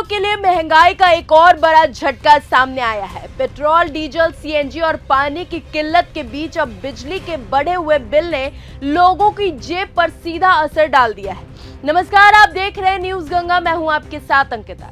के लिए महंगाई का एक और बड़ा झटका सामने आया है। पेट्रोल, डीजल, सीएनजी और पानी की किल्लत के बीच अब बिजली के बढ़े हुए बिल ने लोगों की जेब पर सीधा असर डाल दिया है। नमस्कार, आप देख रहे हैं न्यूज गंगा। मैं हूं आपके साथ अंकिता।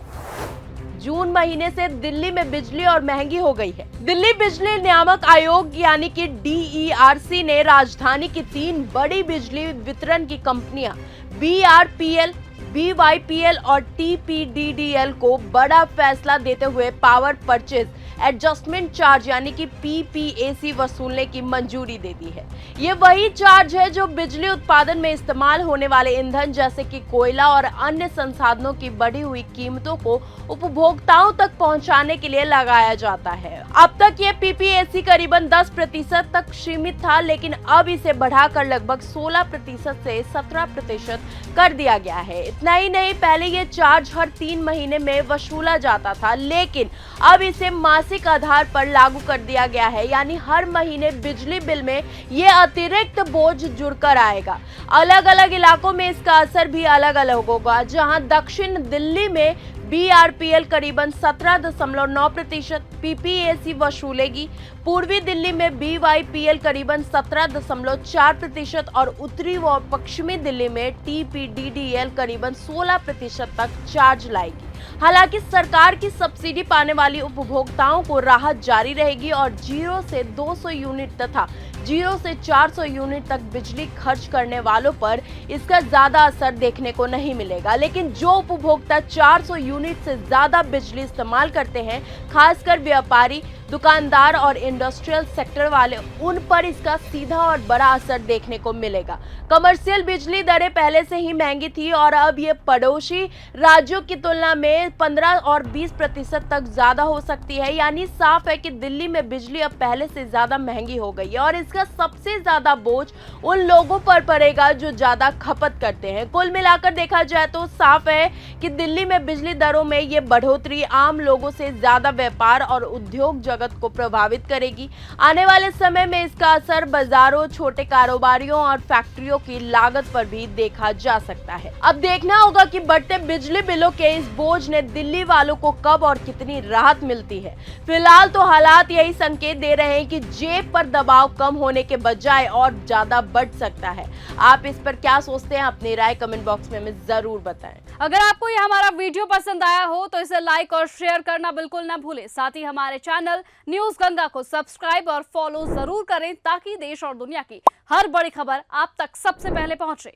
जून महीने से दिल्ली में बिजली और महंगी हो गई है। दिल्ली बिजली नियामक आयोग यानी कि DERC ने राजधानी की 3 बड़ी बिजली वितरण की कंपनियां BRPL, BYPL और TPDDL को बड़ा फैसला देते हुए पावर परचेज एडजस्टमेंट चार्ज यानी कि PPAC वसूलने की मंजूरी दे दी है। ये वही चार्ज है जो बिजली उत्पादन में इस्तेमाल होने वाले ईंधन जैसे कि कोयला और अन्य संसाधनों की बढ़ी हुई कीमतों को उपभोक्ताओं तक पहुंचाने के लिए लगाया जाता है। अब तक ये PPAC करीबन 10% तक सीमित था, लेकिन अब इसे बढ़ाकर लगभग 16% से 17% कर दिया गया है। इतना ही नहीं, पहले ये चार्ज हर 3 महीने में वसूला जाता था, लेकिन अब इसे मासिक आधार पर लागू कर दिया गया है, यानी हर महीने बिजली बिल में ये अतिरिक्त बोझ जुड़कर आएगा। अलग अलग इलाकों में इसका असर भी अलग अलग होगा। जहां दक्षिण दिल्ली में BRPL करीबन 17.9% PPAC वसूलेगी, पूर्वी दिल्ली में BYPL करीबन 17.4% और उत्तरी व पश्चिमी दिल्ली में TPDDL करीबन 16% तक चार्ज लाएगी। हालांकि सरकार की सब्सिडी पाने वाली उपभोक्ताओं को राहत जारी रहेगी और 0 से 200 यूनिट तथा 0 से 400 यूनिट तक बिजली खर्च करने वालों पर इसका ज्यादा असर देखने को नहीं मिलेगा। लेकिन जो उपभोक्ता 400 यूनिट से ज्यादा बिजली इस्तेमाल करते हैं, खासकर व्यापारी, दुकानदार और इंडस्ट्रियल सेक्टर वाले, उन पर इसका सीधा और बड़ा असर देखने को मिलेगा। कमर्शियल बिजली दरें पहले से ही महंगी थी और अब ये पड़ोसी राज्यों की तुलना में 15 और 20% तक ज्यादा हो सकती है। यानी साफ है कि दिल्ली में बिजली अब पहले से ज्यादा महंगी हो गई है और इसका सबसे ज्यादा बोझ उन लोगों पर पड़ेगा जो ज्यादा खपत करते हैं। कुल मिलाकर देखा जाए तो साफ है कि दिल्ली में बिजली दरों में ये बढ़ोतरी आम लोगों से ज्यादा व्यापार और उद्योग जगत को प्रभावित करेगी। आने वाले समय में इसका असर बाजारों, छोटे कारोबारियों और फैक्ट्रियों की लागत पर भी देखा जा सकता है। अब देखना होगा कि बढ़ते बिजली बिलों के इस बोझ ने दिल्ली वालों को कब और कितनी राहत मिलती है। फिलहाल तो हालात यही संकेत दे रहे हैं कि जेब पर दबाव कम होने के बजाय और ज्यादा बढ़ सकता है। आप इस पर क्या सोचते हैं? अपनी राय कमेंट बॉक्स में हमें जरूर बताएं। अगर आपको यह हमारा वीडियो पसंद आया हो तो इसे लाइक और शेयर करना बिल्कुल ना भूलें। साथ ही हमारे चैनल न्यूज गंगा को सब्सक्राइब और फॉलो जरूर करें ताकि देश और दुनिया की हर बड़ी खबर आप तक सबसे पहले पहुंचे।